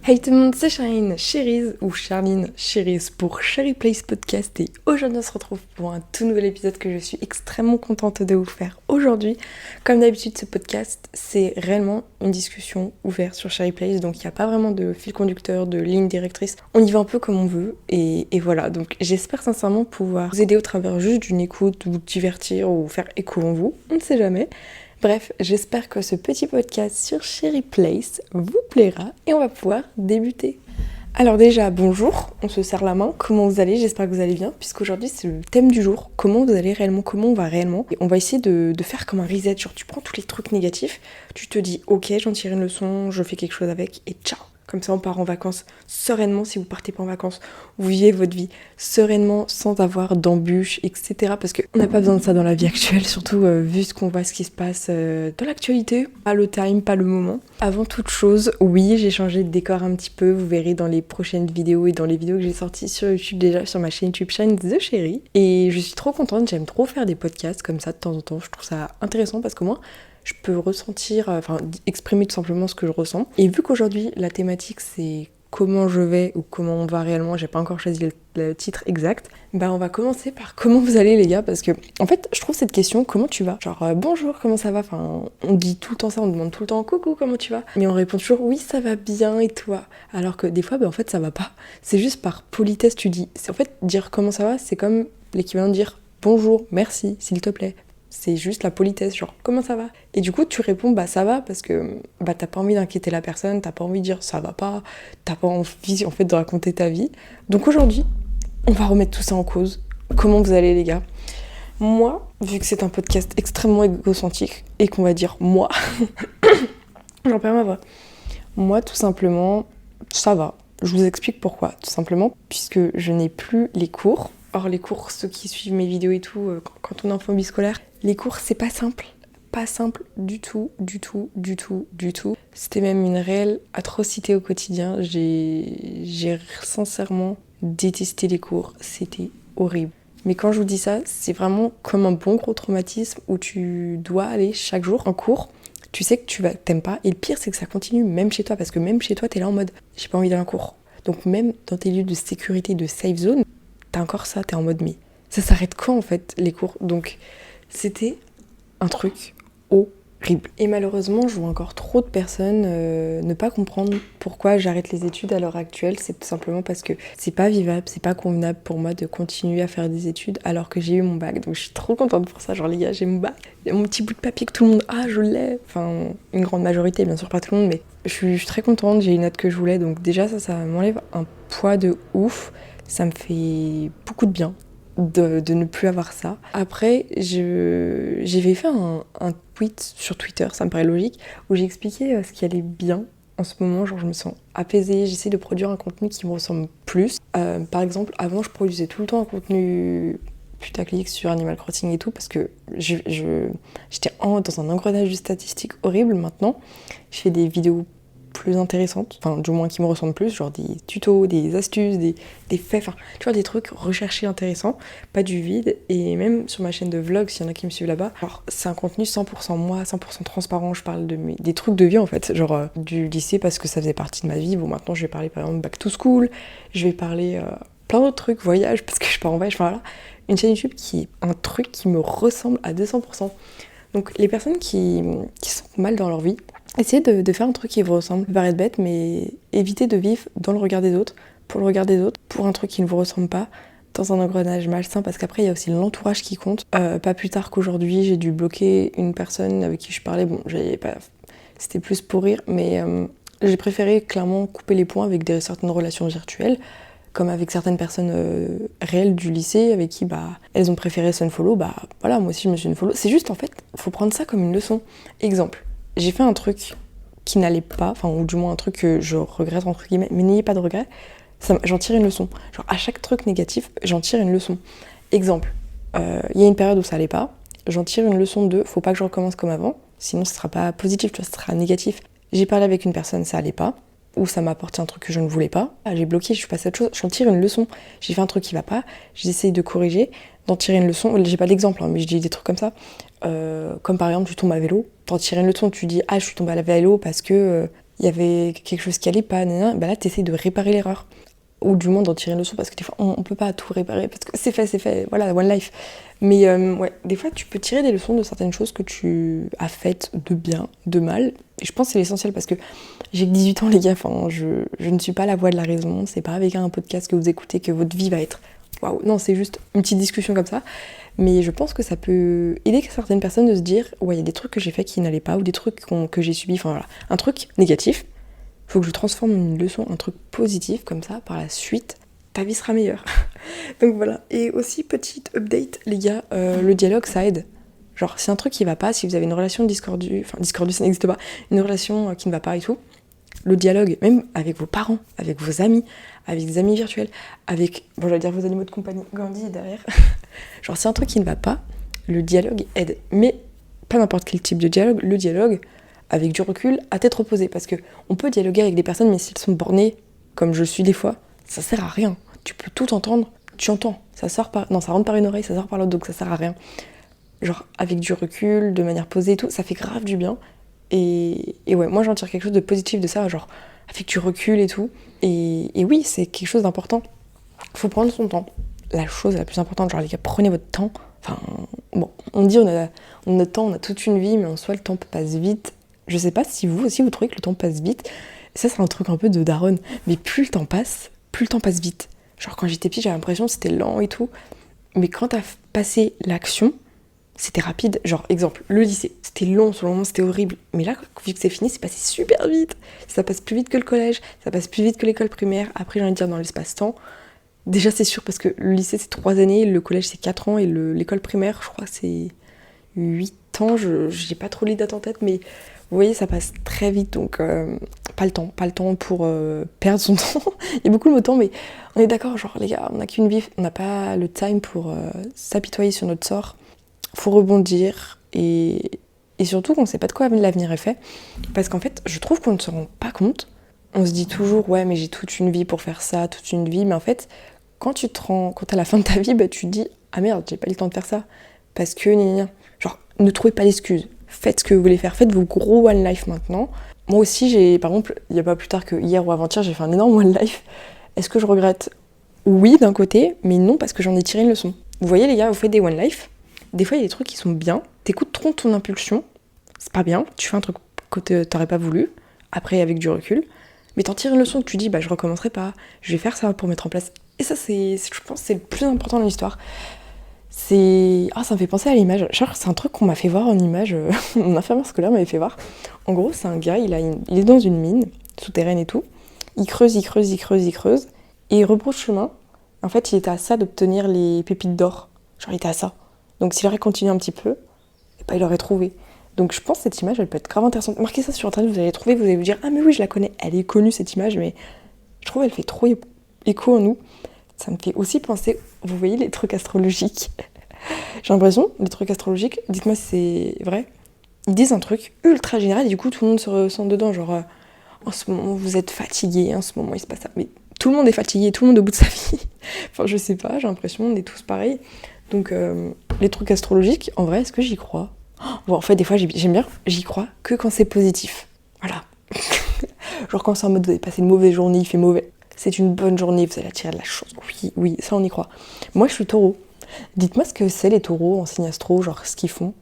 Hey tout le monde, c'est Charline Cherise ou Charline Cherise pour Cherry Place Podcast et aujourd'hui on se retrouve pour un tout nouvel épisode que je suis extrêmement contente de vous faire aujourd'hui. Comme d'habitude ce podcast c'est réellement une discussion ouverte sur Cherry Place, donc il n'y a pas vraiment de fil conducteur, de ligne directrice, on y va un peu comme on veut et voilà, donc j'espère sincèrement pouvoir vous aider au travers juste d'une écoute, vous divertir ou faire écho en vous, on ne sait jamais. Bref, j'espère que ce petit podcast sur Cherry Place vous plaira et on va pouvoir débuter. Alors déjà, bonjour, on se serre la main, comment vous allez? J'espère que vous allez bien, puisqu'aujourd'hui c'est le thème du jour, comment vous allez réellement, comment on va réellement. Et on va essayer de faire comme un reset, genre tu prends tous les trucs négatifs, tu te dis ok, j'en tire une leçon, je fais quelque chose avec et ciao. Comme ça on part en vacances sereinement. Si vous partez pas en vacances, vous vivez votre vie sereinement sans avoir d'embûches, etc. Parce qu'on n'a pas besoin de ça dans la vie actuelle, surtout vu ce qu'on voit, ce qui se passe dans l'actualité. Pas le time, pas le moment. Avant toute chose, oui, j'ai changé de décor un petit peu. Vous verrez dans les prochaines vidéos et dans les vidéos que j'ai sorties sur YouTube déjà, sur ma chaîne YouTube Shine The Cherry. Et je suis trop contente, j'aime trop faire des podcasts comme ça de temps en temps. Je trouve ça intéressant parce que moi, je peux ressentir, exprimer tout simplement ce que je ressens. Et vu qu'aujourd'hui, la thématique, c'est comment je vais ou comment on va réellement, j'ai pas encore choisi le titre exact, on va commencer par comment vous allez les gars, parce que, en fait, je trouve cette question, comment tu vas? Genre, bonjour, comment ça va? Enfin, on dit tout le temps ça, on demande tout le temps, coucou, comment tu vas? Mais on répond toujours, oui, ça va bien, et toi? Alors que des fois, en fait, ça va pas. C'est juste par politesse, tu dis. En fait, dire comment ça va, c'est comme l'équivalent de dire bonjour, merci, s'il te plaît. C'est juste la politesse, genre comment ça va? Et du coup tu réponds ça va parce que t'as pas envie d'inquiéter la personne, t'as pas envie de dire ça va pas, t'as pas envie en fait de raconter ta vie. Donc aujourd'hui, on va remettre tout ça en cause. Comment vous allez les gars? Moi, vu que c'est un podcast extrêmement égocentrique et qu'on va dire moi, j'en perds ma voix. Moi tout simplement, ça va. Je vous explique pourquoi. Tout simplement puisque je n'ai plus les cours. Or les cours, ceux qui suivent mes vidéos et tout, quand on est en phobie scolaire, les cours c'est pas simple. Pas simple du tout. C'était même une réelle atrocité au quotidien. J'ai sincèrement détesté les cours. C'était horrible. Mais quand je vous dis ça, c'est vraiment comme un bon gros traumatisme où tu dois aller chaque jour en cours. Tu sais que t'aimes pas. Et le pire, c'est que ça continue même chez toi. Parce que même chez toi, t'es là en mode, j'ai pas envie d'aller en cours. Donc même dans tes lieux de sécurité, de safe zone, t'as encore ça, t'es en mode mais ça s'arrête quand en fait les cours? Donc c'était un truc horrible. Et malheureusement je vois encore trop de personnes ne pas comprendre pourquoi j'arrête les études à l'heure actuelle. C'est tout simplement parce que c'est pas vivable, c'est pas convenable pour moi de continuer à faire des études alors que j'ai eu mon bac. Donc je suis trop contente pour ça, genre les gars j'ai mon bac, mon petit bout de papier que tout le monde je l'ai. Enfin une grande majorité, bien sûr pas tout le monde, mais je suis très contente, j'ai une note que je voulais. Donc déjà ça m'enlève un poids de ouf. Ça me fait beaucoup de bien de ne plus avoir ça. Après, j'avais fait un tweet sur Twitter, ça me paraît logique, où j'ai expliqué ce qui allait bien en ce moment. Genre, je me sens apaisée, j'essaie de produire un contenu qui me ressemble plus. Par exemple, avant, je produisais tout le temps un contenu putaclic sur Animal Crossing et tout, parce que j'étais dans un engrenage de statistiques horrible. Maintenant, je fais des vidéos plus intéressantes, enfin du moins qui me ressemblent plus, genre des tutos, des astuces, des faits, enfin tu vois des trucs recherchés intéressants, pas du vide. Et même sur ma chaîne de vlog, s'il y en a qui me suivent là-bas, alors c'est un contenu 100% moi, 100% transparent, je parle des trucs de vie en fait, genre du lycée parce que ça faisait partie de ma vie. Bon maintenant je vais parler par exemple back to school, je vais parler plein d'autres trucs, voyage parce que je pars en voyage, enfin voilà, une chaîne YouTube qui est un truc qui me ressemble à 200%. Donc les personnes qui sont mal dans leur vie, essayez de faire un truc qui vous ressemble. Ça peut paraître bête, mais évitez de vivre dans le regard des autres, pour le regard des autres, pour un truc qui ne vous ressemble pas, dans un engrenage malsain, parce qu'après il y a aussi l'entourage qui compte. Pas plus tard qu'aujourd'hui, j'ai dû bloquer une personne avec qui je parlais. Bon, c'était plus pour rire, mais j'ai préféré clairement couper les ponts avec certaines relations virtuelles, comme avec certaines personnes réelles du lycée avec qui elles ont préféré se unfollow. Voilà, moi aussi je me suis unfollow. C'est juste en fait, faut prendre ça comme une leçon. Exemple. J'ai fait un truc qui n'allait pas, ou du moins un truc que je regrette entre guillemets, mais n'ayez pas de regret, j'en tire une leçon. Genre à chaque truc négatif, j'en tire une leçon. Exemple, il y a une période où ça allait pas, j'en tire une leçon de faut pas que je recommence comme avant, sinon ce sera pas positif, tu vois, ce sera négatif. J'ai parlé avec une personne, ça allait pas, ou ça m'a apporté un truc que je ne voulais pas, j'ai bloqué, je suis passée à autre chose, j'en tire une leçon. J'ai fait un truc qui va pas, j'essaye de corriger, d'en tirer une leçon. J'ai pas d'exemple, mais je dis des trucs comme ça. Comme par exemple tu tombes à vélo, t'en tires une leçon, tu dis je suis tombée à la vélo parce que il y avait quelque chose qui allait pas, bah là t'essayes de réparer l'erreur. Ou du moins d'en tirer une leçon, parce que des fois on peut pas tout réparer, parce que c'est fait, voilà, one life. Mais ouais, des fois tu peux tirer des leçons de certaines choses que tu as faites de bien, de mal. Et je pense que c'est l'essentiel, parce que j'ai que 18 ans les gars, enfin, je ne suis pas la voix de la raison, c'est pas avec un podcast que vous écoutez que votre vie va être waouh. Non, c'est juste une petite discussion comme ça. Mais je pense que ça peut aider certaines personnes de se dire, ouais, il y a des trucs que j'ai fait qui n'allaient pas, ou des trucs que j'ai subis, enfin voilà, un truc négatif. Faut que je transforme une leçon, un truc positif, comme ça, par la suite, ta vie sera meilleure. Donc voilà. Et aussi, petite update, les gars, le dialogue, ça aide. Genre, si un truc qui va pas, si vous avez une relation discordue, enfin, discordue, ça n'existe pas, une relation qui ne va pas et tout, le dialogue, même avec vos parents, avec vos amis, avec des amis virtuels, avec, bon, j'allais dire vos animaux de compagnie, Gandhi est derrière. Genre, si un truc qui ne va pas, le dialogue aide. Mais pas n'importe quel type de dialogue, le dialogue avec du recul, à tête reposée. Parce que on peut dialoguer avec des personnes, mais si elles sont bornées, comme je suis des fois, ça sert à rien. Tu peux tout entendre, tu entends. Ça rentre par une oreille, ça sort par l'autre, donc ça sert à rien. Genre, avec du recul, de manière posée et tout, ça fait grave du bien. Et ouais, moi j'en tire quelque chose de positif de ça, genre, avec du recul et tout. Et oui, c'est quelque chose d'important. Faut prendre son temps. La chose la plus importante, genre les gars, prenez votre temps. Enfin, bon, on dit on a notre temps, on a toute une vie, mais en soi le temps passe vite. Je sais pas si vous aussi vous trouvez que le temps passe vite. Ça c'est un truc un peu de daronne. Mais plus le temps passe vite. Genre quand j'étais petite, j'avais l'impression que c'était lent et tout. Mais quand t'as passé l'action, c'était rapide. Genre exemple, le lycée, c'était long, sur le moment c'était horrible. Mais là, vu que c'est fini, c'est passé super vite. Ça passe plus vite que le collège, ça passe plus vite que l'école primaire. Après j'ai envie de dire dans l'espace-temps. Déjà c'est sûr parce que le lycée c'est 3 années, le collège c'est 4 ans et l'école primaire je crois c'est 8 ans, j'ai pas trop les dates en tête mais vous voyez ça passe très vite donc pas le temps pour perdre son temps. Il y a beaucoup de temps mais on est d'accord genre les gars on n'a qu'une vie, on n'a pas le time pour s'apitoyer sur notre sort, faut rebondir et surtout qu'on sait pas de quoi l'avenir est fait parce qu'en fait je trouve qu'on ne se rend pas compte. On se dit toujours ouais mais j'ai toute une vie pour faire ça, toute une vie mais en fait quand t'es à la fin de ta vie, bah, tu te dis ah merde, j'ai pas eu le temps de faire ça. Parce que, genre, ne trouvez pas d'excuses. Faites ce que vous voulez faire. Faites vos gros one life maintenant. Moi aussi, par exemple, il y a pas plus tard que hier ou avant-hier, j'ai fait un énorme one life. Est-ce que je regrette ? Oui, d'un côté, mais non, parce que j'en ai tiré une leçon. Vous voyez, les gars, vous faites des one life. Des fois, il y a des trucs qui sont bien. T'écoutes trop ton impulsion. C'est pas bien. Tu fais un truc que t'aurais pas voulu. Après, avec du recul. Mais t'en tires une leçon que tu dis, bah, je recommencerai pas. Je vais faire ça pour mettre en place. Et ça, je pense, c'est le plus important dans l'histoire. Ça me fait penser à l'image. Genre, c'est un truc qu'on m'a fait voir en image. Mon infirmière scolaire m'avait fait voir. En gros, c'est un gars, il est dans une mine, souterraine et tout. Il creuse. Et il rebrousse chemin. En fait, il était à ça d'obtenir les pépites d'or. Genre, il était à ça. Donc, s'il aurait continué un petit peu, il aurait trouvé. Donc, je pense que cette image, elle peut être grave intéressante. Marquez ça sur internet, vous allez trouver, vous allez vous dire ah, mais oui, je la connais. Elle est connue, cette image, mais je trouve qu'elle fait trop écho en nous. Ça me fait aussi penser, vous voyez les trucs astrologiques. J'ai l'impression, les trucs astrologiques, dites-moi si c'est vrai, ils disent un truc ultra général et du coup tout le monde se ressent dedans. Genre, en ce moment vous êtes fatigué, en ce moment il se passe ça. Mais tout le monde est fatigué, tout le monde au bout de sa vie. Enfin, je sais pas, j'ai l'impression, on est tous pareils. Donc, les trucs astrologiques, en vrai, est-ce que j'y crois ? Bon, en fait, des fois, j'aime bien, j'y crois que quand c'est positif. Voilà. Genre quand c'est en mode vous avez passé une mauvaise journée, il fait mauvais. C'est une bonne journée, vous allez attirer de la chance. Oui, ça on y croit. Moi je suis taureau. Dites-moi ce que c'est les taureaux en signe astro, genre ce qu'ils font.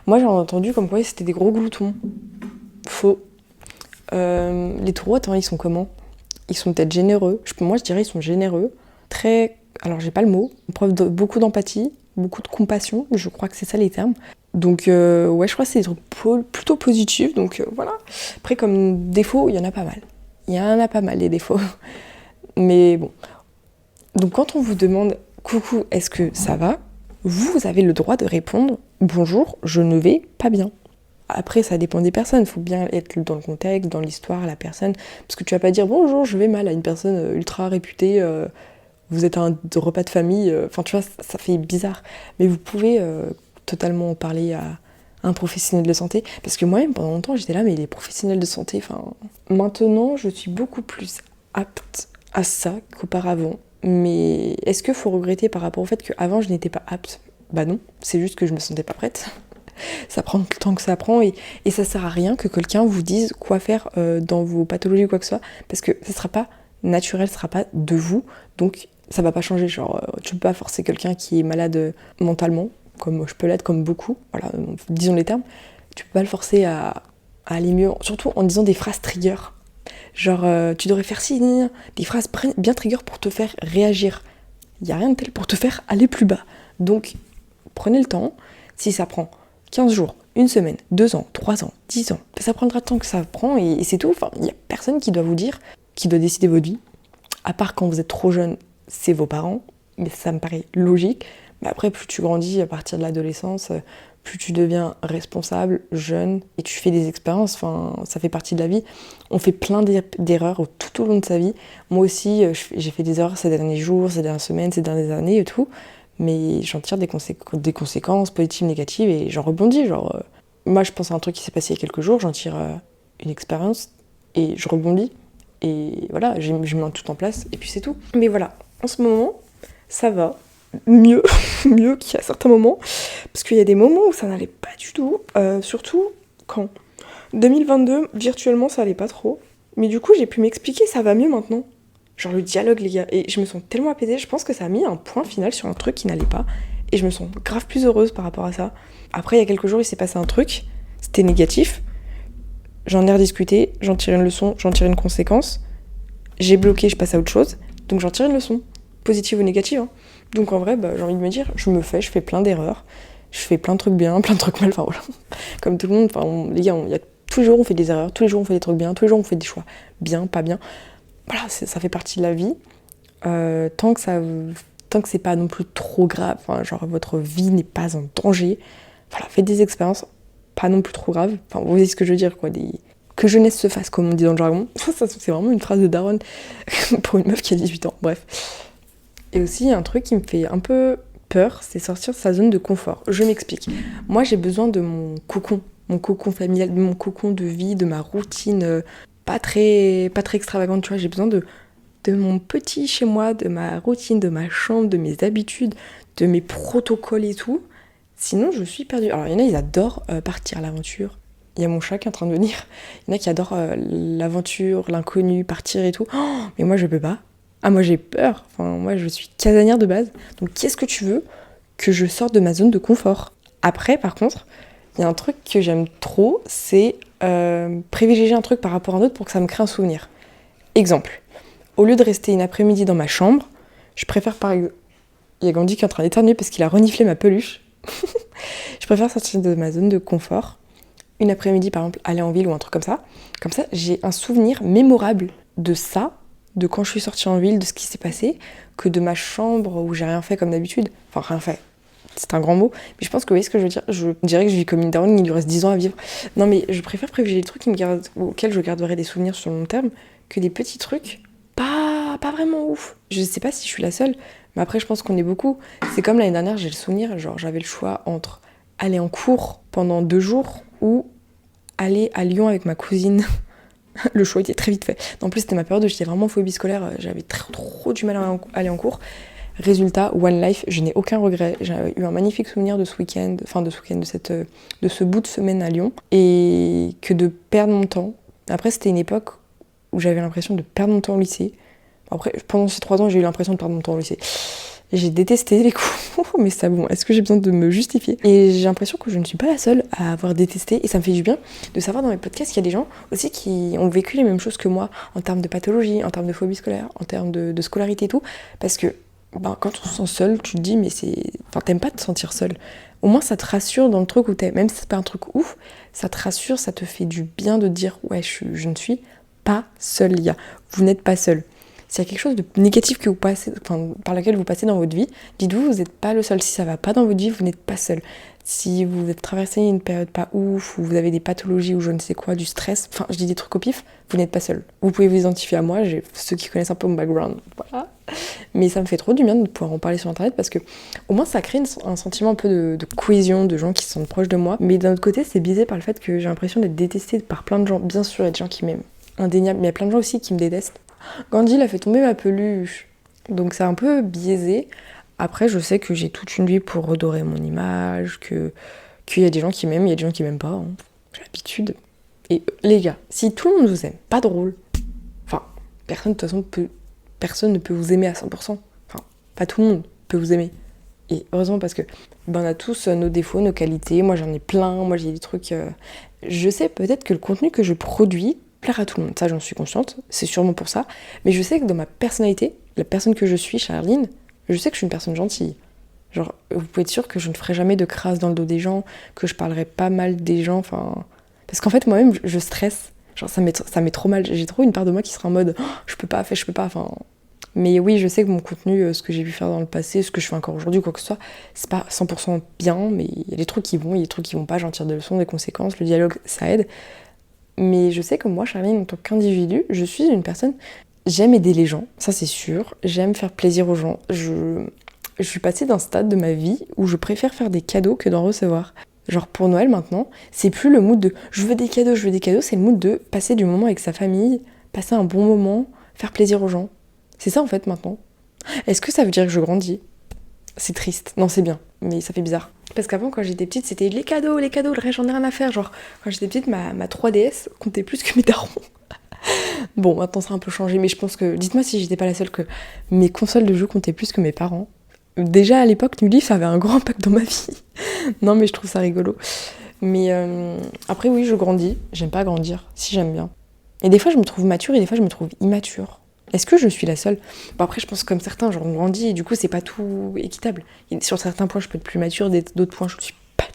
Moi j'ai entendu comme quoi c'était des gros gloutons. Faux. Les taureaux, attends, ils sont comment ? Ils sont peut-être généreux. Moi je dirais ils sont généreux. Très... Alors j'ai pas le mot. Preuve de beaucoup d'empathie, beaucoup de compassion. Je crois que c'est ça les termes. Donc ouais, je crois que c'est des trucs plutôt positifs. Donc voilà. Après comme défaut, il y en a pas mal. Il y en a pas mal des défauts. Mais bon. Donc quand on vous demande « Coucou, est-ce que ça va ?», vous avez le droit de répondre « Bonjour, je ne vais pas bien ». Après, ça dépend des personnes. Il faut bien être dans le contexte, dans l'histoire, la personne. Parce que tu vas pas dire « Bonjour, je vais mal » à une personne ultra réputée. Vous êtes à un repas de famille. Enfin, tu vois, ça fait bizarre. Mais vous pouvez totalement en parler à un professionnel de santé. Parce que moi-même, pendant longtemps, j'étais là, mais les professionnels de santé... Maintenant, je suis beaucoup plus apte à ça qu'auparavant. Mais est-ce qu'il faut regretter par rapport au fait qu'avant je n'étais pas apte ? Bah non, c'est juste que je me sentais pas prête. Ça prend le temps que ça prend et ça sert à rien que quelqu'un vous dise quoi faire dans vos pathologies ou quoi que ce soit, parce que ça sera pas naturel, ça sera pas de vous, donc ça va pas changer. Genre, tu peux pas forcer quelqu'un qui est malade mentalement, comme je peux l'être, comme beaucoup, voilà, disons les termes, tu peux pas le forcer à aller mieux, surtout en disant des phrases trigger. Genre, tu devrais faire ci, des phrases bien trigger pour te faire réagir. Il y a rien de tel pour te faire aller plus bas. Donc, prenez le temps. Si ça prend 15 jours, une semaine, 2 ans, 3 ans, 10 ans, ça prendra le temps que ça prend et c'est tout. Enfin, il n'y a personne qui doit vous dire, qui doit décider votre vie. À part quand vous êtes trop jeune, c'est vos parents. Mais ça me paraît logique. Mais après, plus tu grandis à partir de l'adolescence, plus tu deviens responsable, jeune, et tu fais des expériences, enfin, ça fait partie de la vie. On fait plein d'erreurs tout au long de sa vie. Moi aussi, j'ai fait des erreurs ces derniers jours, ces dernières semaines, ces dernières années et tout, mais j'en tire des conséquences positives, négatives, et j'en rebondis. Genre, moi, je pense à un truc qui s'est passé il y a quelques jours, j'en tire une expérience, et je rebondis, et voilà, je mets tout en place, et puis c'est tout. Mais voilà, en ce moment, ça va. Mieux qu'il y a certains moments, parce qu'il y a des moments où ça n'allait pas du tout, surtout quand 2022, virtuellement ça allait pas trop, mais du coup j'ai pu m'expliquer, ça va mieux maintenant, genre le dialogue les gars, et je me sens tellement apaisée, je pense que ça a mis un point final sur un truc qui n'allait pas, et je me sens grave plus heureuse par rapport à ça. Après il y a quelques jours il s'est passé un truc, c'était négatif, j'en ai rediscuté, j'en tire une leçon, j'en tire une conséquence, j'ai bloqué, je passe à autre chose, donc j'en tire une leçon, positive ou négative, hein. Donc en vrai, j'ai envie de me dire, je fais plein d'erreurs, je fais plein de trucs bien, plein de trucs mal, enfin voilà. Comme tout le monde, les gars, tous les jours on fait des erreurs, tous les jours on fait des trucs bien, tous les jours on fait des choix bien, pas bien. Voilà, ça fait partie de la vie. Tant que c'est pas non plus trop grave, genre votre vie n'est pas en danger, voilà, faites des expériences pas non plus trop graves. Enfin, vous voyez ce que je veux dire, quoi, que jeunesse se fasse, comme on dit dans le jargon. Ça, c'est vraiment une phrase de daronne pour une meuf qui a 18 ans, bref. Et aussi, un truc qui me fait un peu peur, c'est sortir de sa zone de confort. Je m'explique. Moi, j'ai besoin de mon cocon familial, de mon cocon de vie, de ma routine pas très extravagante, tu vois. J'ai besoin de mon petit chez moi, de ma routine, de ma chambre, de mes habitudes, de mes protocoles et tout. Sinon, je suis perdue. Alors, il y en a, ils adorent partir à l'aventure. Il y a mon chat qui est en train de venir. Il y en a qui adorent l'aventure, l'inconnu, partir et tout. Oh, mais moi, je peux pas. Ah, moi j'ai peur, moi je suis casanière de base, donc qu'est-ce que tu veux que je sorte de ma zone de confort? Après, par contre, il y a un truc que j'aime trop, c'est privilégier un truc par rapport à un autre pour que ça me crée un souvenir. Exemple, au lieu de rester une après-midi dans ma chambre, je préfère par exemple... Il y a Gandhi qui est en train d'éternuer parce qu'il a reniflé ma peluche. Je préfère sortir de ma zone de confort, une après-midi par exemple, aller en ville ou un truc comme ça. Comme ça, j'ai un souvenir mémorable de ça, de quand je suis sortie en ville, de ce qui s'est passé, que de ma chambre où j'ai rien fait comme d'habitude. Enfin, rien fait, c'est un grand mot, mais je pense que vous voyez ce que je veux dire. Je dirais que je vis comme une daronne, il lui reste 10 ans à vivre. Non, mais je préfère privilégier les trucs auxquels je garderai des souvenirs sur le long terme que des petits trucs pas vraiment ouf. Je sais pas si je suis la seule, mais après, je pense qu'on est beaucoup. C'est comme l'année dernière, j'ai le souvenir, genre j'avais le choix entre aller en cours pendant 2 jours ou aller à Lyon avec ma cousine. Le choix était très vite fait. En plus, c'était ma période où j'étais vraiment phobie scolaire. J'avais trop du mal à aller en cours. Résultat, One Life, je n'ai aucun regret. J'ai eu un magnifique souvenir de ce week-end, de ce bout de semaine à Lyon. Et que de perdre mon temps. Après, c'était une époque où j'avais l'impression de perdre mon temps au lycée. Après, pendant ces 3 ans, j'ai eu l'impression de perdre mon temps au lycée. J'ai détesté les cours, mais c'est bon, est-ce que j'ai besoin de me justifier? Et j'ai l'impression que je ne suis pas la seule à avoir détesté, et ça me fait du bien de savoir dans mes podcasts qu'il y a des gens aussi qui ont vécu les mêmes choses que moi, en termes de pathologie, en termes de phobie scolaire, en termes de scolarité et tout, parce que quand on se sent seul, tu te dis, mais t'aimes pas te sentir seul. Au moins, ça te rassure dans le truc où t'es, même si c'est pas un truc ouf, ça te rassure, ça te fait du bien de dire, ouais, je ne suis pas seule, les gars, vous n'êtes pas seul. S'il y a quelque chose de négatif que vous passez, par laquelle vous passez dans votre vie, dites-vous, vous n'êtes pas le seul. Si ça va pas dans votre vie, vous n'êtes pas seul. Si vous traversez une période pas ouf, ou vous avez des pathologies ou je ne sais quoi, du stress, je dis des trucs au pif, vous n'êtes pas seul. Vous pouvez vous identifier à moi, j'ai ceux qui connaissent un peu mon background, voilà. Mais ça me fait trop du bien de pouvoir en parler sur internet parce que au moins ça crée un sentiment un peu de cohésion, de gens qui se sentent proches de moi. Mais d'un autre côté, c'est biaisé par le fait que j'ai l'impression d'être détestée par plein de gens. Bien sûr, il y a des gens qui m'aiment, indéniable, mais il y a plein de gens aussi qui me détestent. Gandhi, il a fait tomber ma peluche. Donc c'est un peu biaisé. Après, je sais que j'ai toute une vie pour redorer mon image, que qu'il y a des gens qui m'aiment, il y a des gens qui m'aiment pas. Hein. J'ai l'habitude. Et les gars, si tout le monde vous aime, pas drôle. Enfin, personne de toute façon personne ne peut vous aimer à 100%. Enfin, pas tout le monde peut vous aimer. Et heureusement parce que on a tous nos défauts, nos qualités. Moi j'en ai plein, moi j'ai des trucs... Je sais peut-être que le contenu que je produis plaira à tout le monde, ça j'en suis consciente, c'est sûrement pour ça. Mais je sais que dans ma personnalité, la personne que je suis, Charline, je sais que je suis une personne gentille. Genre, vous pouvez être sûr que je ne ferai jamais de crasse dans le dos des gens, que je parlerai pas mal des gens, enfin... Parce qu'en fait, moi-même, je stresse. Genre, ça met trop mal. J'ai trop une part de moi qui sera en mode, oh, je peux pas, enfin... Mais oui, je sais que mon contenu, ce que j'ai pu faire dans le passé, ce que je fais encore aujourd'hui, quoi que ce soit, c'est pas 100% bien, mais il y a des trucs qui vont, il y a des trucs qui vont pas, j'en tire des leçons, des conséquences, le dialogue, ça aide. Mais je sais que moi, Charline, en tant qu'individu, je suis une personne... J'aime aider les gens, ça c'est sûr. J'aime faire plaisir aux gens. Je suis passée d'un stade de ma vie où je préfère faire des cadeaux que d'en recevoir. Genre pour Noël maintenant, c'est plus le mood de je veux des cadeaux, c'est le mood de passer du moment avec sa famille, passer un bon moment, faire plaisir aux gens. C'est ça en fait maintenant. Est-ce que ça veut dire que je grandis ? C'est triste. Non, c'est bien, mais ça fait bizarre. Parce qu'avant, quand j'étais petite, c'était les cadeaux, le reste, j'en ai rien à faire. Genre, quand j'étais petite, ma 3DS comptait plus que mes darons. Bon, maintenant ça a un peu changé, mais je pense que... Dites-moi si j'étais pas la seule que mes consoles de jeux comptaient plus que mes parents. Déjà à l'époque, Nulli, ça avait un grand impact dans ma vie. Non, mais je trouve ça rigolo. Mais après, oui, je grandis. J'aime pas grandir, si j'aime bien. Et des fois, je me trouve mature et des fois, je me trouve immature. Est-ce que je suis la seule ? Bon, après, je pense comme certains, genre on grandit et du coup, c'est pas tout équitable. Et sur certains points, je peux être plus mature, d'autres points, je suis pas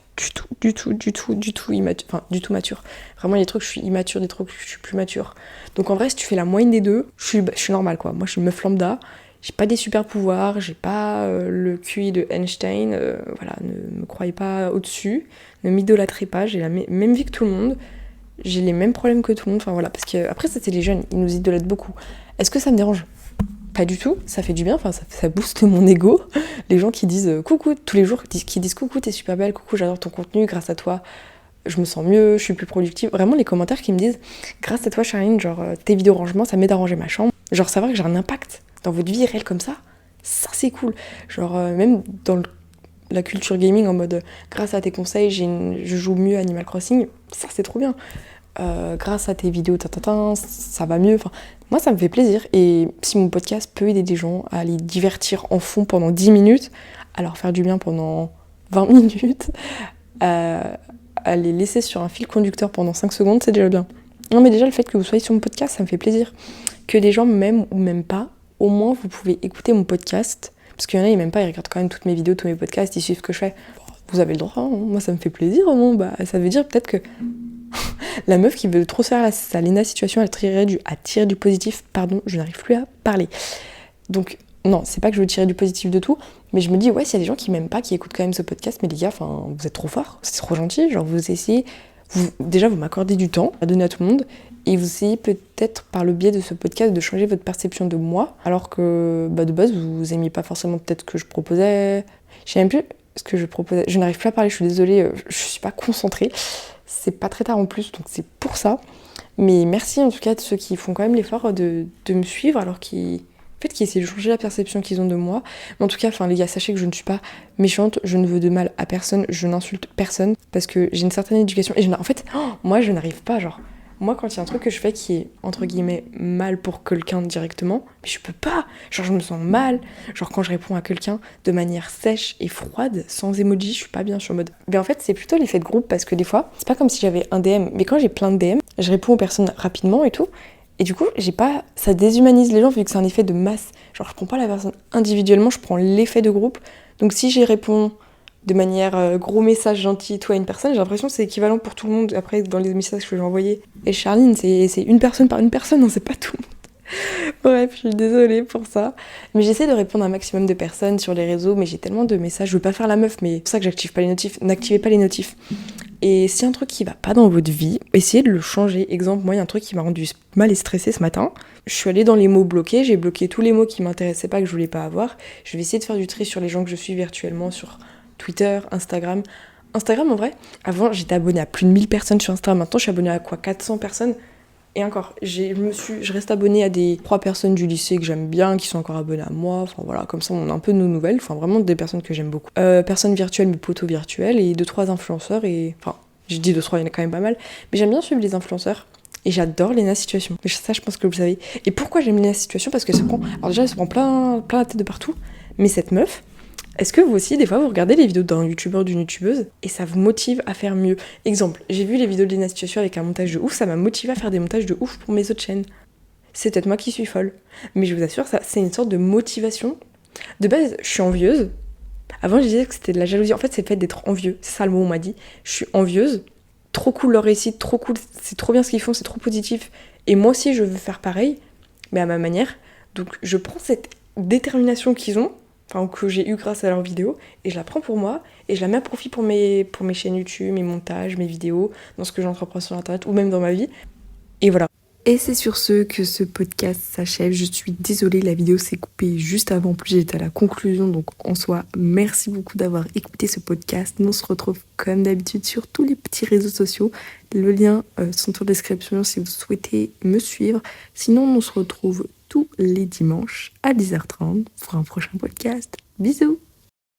du tout immature. Enfin, du tout mature. Vraiment, il y a des trucs, je suis immature, des trucs, je suis plus mature. Donc en vrai, si tu fais la moyenne des deux, je suis normale, quoi. Moi, je suis une meuf lambda. J'ai pas des super pouvoirs, j'ai pas le QI de Einstein, voilà, ne me croyez pas au-dessus, ne m'idolâtrez pas, j'ai la même vie que tout le monde, j'ai les mêmes problèmes que tout le monde, enfin voilà, parce que après ça c'est les jeunes, ils nous idolâtrent beaucoup. Est-ce que ça me dérange ? Pas du tout, ça fait du bien, enfin ça booste mon ego. Les gens qui disent coucou tous les jours, qui disent coucou t'es super belle, coucou j'adore ton contenu, grâce à toi je me sens mieux, je suis plus productive. Vraiment les commentaires qui me disent grâce à toi Charline, genre tes vidéos rangement ça m'aide à ranger ma chambre, genre savoir que j'ai un impact dans votre vie réelle comme ça c'est cool. Genre même dans la culture gaming en mode grâce à tes conseils je joue mieux à Animal Crossing, ça c'est trop bien. Grâce à tes vidéos ça va mieux. Enfin, moi ça me fait plaisir et si mon podcast peut aider des gens à les divertir en fond pendant 10 minutes, à leur faire du bien pendant 20 minutes, à les laisser sur un fil conducteur pendant 5 secondes, c'est déjà bien. Non mais déjà le fait que vous soyez sur mon podcast, ça me fait plaisir. Que des gens m'aiment ou m'aiment pas, au moins vous pouvez écouter mon podcast, parce qu'il y en a ils m'aiment pas, ils regardent quand même toutes mes vidéos, tous mes podcasts, ils suivent ce que je fais. Vous avez le droit, hein. Moi ça me fait plaisir, non bah, ça veut dire peut-être que la meuf qui veut trop se faire sa Lena situation, elle tirer du positif, pardon, je n'arrive plus à parler. Donc non, c'est pas que je veux tirer du positif de tout, mais je me dis ouais, s'il y a des gens qui m'aiment pas, qui écoutent quand même ce podcast, mais les gars, vous êtes trop forts, c'est trop gentil, genre vous essayez, vous m'accordez du temps à donner à tout le monde, et vous essayez peut-être par le biais de ce podcast de changer votre perception de moi, alors que de base vous aimiez pas forcément peut-être ce que je proposais. Je sais même plus ce que je proposais. Je n'arrive plus à parler, je suis désolée, je suis pas concentrée. C'est pas très tard en plus, donc c'est pour ça. Mais merci en tout cas de ceux qui font quand même l'effort de me suivre, alors qui essaient de changer la perception qu'ils ont de moi. Mais en tout cas, les gars, sachez que je ne suis pas méchante, je ne veux de mal à personne, je n'insulte personne, parce que j'ai une certaine éducation. Et moi je n'arrive pas, genre... Moi, quand il y a un truc que je fais qui est, entre guillemets, mal pour quelqu'un directement, mais je peux pas. Genre, je me sens mal. Genre, quand je réponds à quelqu'un de manière sèche et froide, sans emoji, je suis pas bien, je suis en mode... Mais en fait, c'est plutôt l'effet de groupe, parce que des fois, c'est pas comme si j'avais un DM, mais quand j'ai plein de DM, je réponds aux personnes rapidement et tout, et du coup, ça déshumanise les gens, vu que c'est un effet de masse. Genre, je prends pas la personne individuellement, je prends l'effet de groupe. Donc, si j'y réponds de manière gros message gentil toi à une personne, j'ai l'impression que c'est équivalent pour tout le monde après dans les messages que j'ai envoyés. Et Charline, c'est une personne par une personne, non, c'est pas tout le monde. Bref, je suis désolée pour ça. Mais j'essaie de répondre à un maximum de personnes sur les réseaux, mais j'ai tellement de messages, je veux pas faire la meuf, mais c'est pour ça que j'active pas les notifs. N'activez pas les notifs. Et si un truc qui va pas dans votre vie, essayez de le changer. Exemple, moi, il y a un truc qui m'a rendu mal et stressée ce matin. Je suis allée dans les mots bloqués, j'ai bloqué tous les mots qui m'intéressaient pas, que je voulais pas avoir. Je vais essayer de faire du tri sur les gens que je suis virtuellement, sur Twitter, Instagram. Instagram, en vrai, avant, j'étais abonnée à plus de 1000 personnes sur Instagram. Maintenant, je suis abonnée à 400 personnes. Et encore, je reste abonnée à des 3 personnes du lycée que j'aime bien, qui sont encore abonnées à moi. Enfin voilà, comme ça on a un peu de nos nouvelles. Enfin vraiment des personnes que j'aime beaucoup. Personnes virtuelles, mes potos virtuels et 2-3 influenceurs. Et enfin, j'ai dit 2-3, il y en a quand même pas mal. Mais j'aime bien suivre les influenceurs. Et j'adore Léna Situation. Mais ça, je pense que vous le savez. Et pourquoi j'aime Léna Situation? Parce qu'elle se prend. Alors déjà, elle se prend plein la tête de partout. Mais cette meuf, est-ce que vous aussi, des fois, vous regardez les vidéos d'un youtubeur ou d'une youtubeuse et ça vous motive à faire mieux? Exemple, j'ai vu les vidéos de Léna Situation avec un montage de ouf, ça m'a motivé à faire des montages de ouf pour mes autres chaînes. C'est peut-être moi qui suis folle. Mais je vous assure, ça, c'est une sorte de motivation. De base, je suis envieuse. Avant, je disais que c'était de la jalousie. En fait, c'est le fait d'être envieux. C'est ça le mot, on m'a dit. Je suis envieuse. Trop cool leur réussite, trop cool. C'est trop bien ce qu'ils font, c'est trop positif. Et moi aussi, je veux faire pareil, mais à ma manière. Donc, je prends cette détermination qu'ils ont, enfin que j'ai eu grâce à leurs vidéos, et je la prends pour moi, et je la mets à profit pour mes chaînes YouTube, mes montages, mes vidéos, dans ce que j'entreprends sur internet, ou même dans ma vie. Et voilà. Et c'est sur ce que ce podcast s'achève. Je suis désolée, la vidéo s'est coupée juste avant. En plus, j'étais à la conclusion, donc en soi, merci beaucoup d'avoir écouté ce podcast. Nous, on se retrouve comme d'habitude sur tous les petits réseaux sociaux. Le lien sont en description si vous souhaitez me suivre. Sinon, on se retrouve tous les dimanches à 10h30 pour un prochain podcast. Bisous!